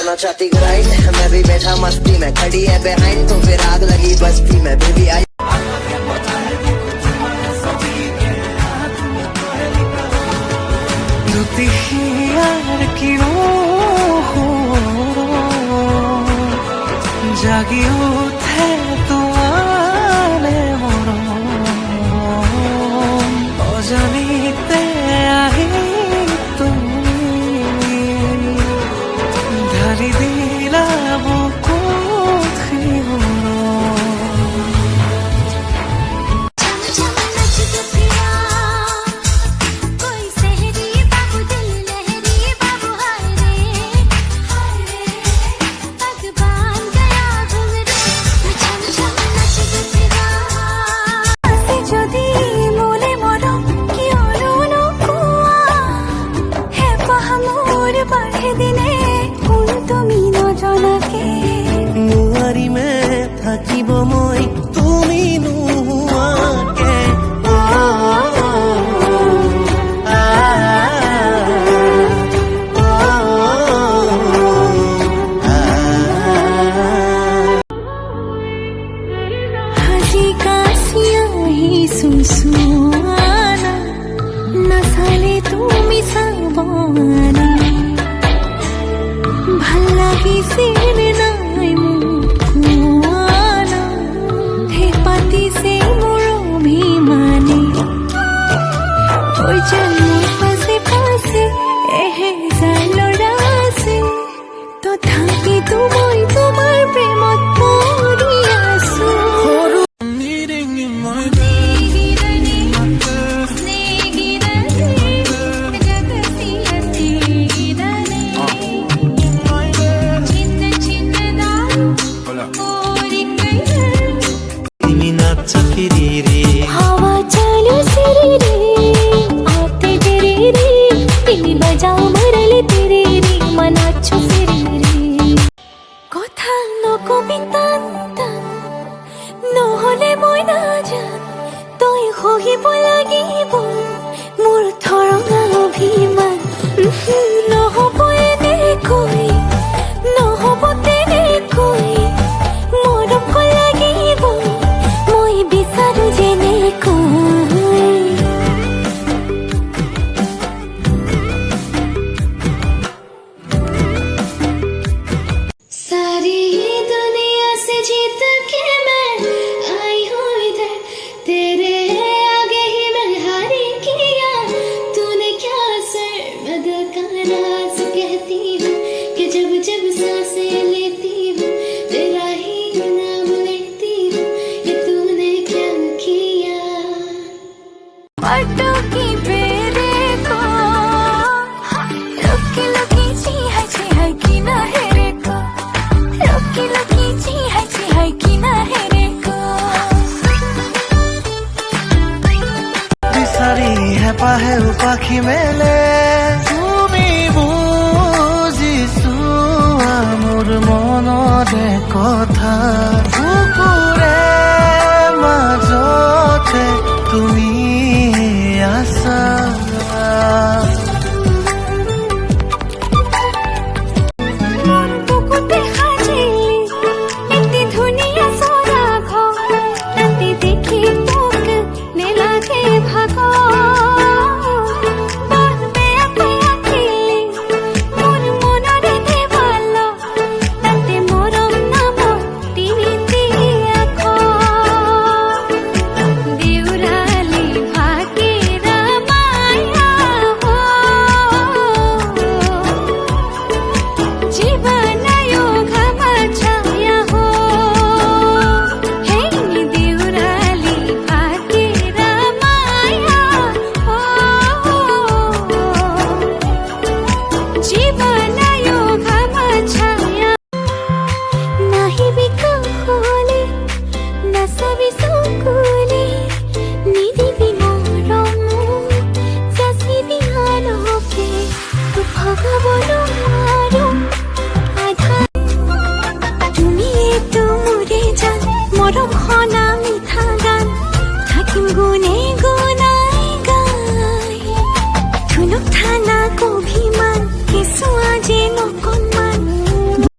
जाना चाहती ग्राइंड, मैं भी बैठा मस्ती में, खड़ी है बिहाइंड तो फिर आग लगी बस्ती में। बेबी आई জাগি উঠে তোমারে মরম, অজানিতে আহি তুমি ঢালি দিলা বুকুত শিহৰণ। থাকিব মই তুমি নোহোৱাকে, হাসি কাশি আহি চুচুৱানা, নাচালে তুমি চাবানা, ভাল লাগিছিল নাই মোক পাতিছে মোৰ অভিমানে, মোৰ পাছে পাছে এহেজাৰ ল'ৰা আছে, তথাপিতো মই তোমাৰ প্ৰেমত পৰি আছো। हवा चलो सिरे रे, आते तेरे रे, तिमी बजाओ मरले तेरे रे, मनाच्छु फिरे रे। কথা নকবি টান টান, নহলে মই নাজান, তই সহিব লাগিব মোৰ ধৰণা অভিমান। নহব এনেকৈ, নহব তেনেকৈ, মৰম লাগিব মই বিচাৰো যেনেকৈ। सारी दुनिया से जीत के मैं आई हूँ इधर, तेरे आगे ही मैं हारी किया, तूने क्या सर्वद का राज कहती हूँ कि जब जब सांसें लेती हूँ तेरा ही नाम लेती हूँ, ये तूने क्या किया। पटो की बेरे को लुकी लुकी ची है कि ना है रे को, लुकी लुकी ची है कि ना है रे को। বিচাৰি হেঁপাহে পাখি মেলে, তুমি বুজিছো মোৰ মনৰে কথা, বুকুৰে মাজতে তুমি আছা। মৰম খনা মিঠা গান থাকিম গুণে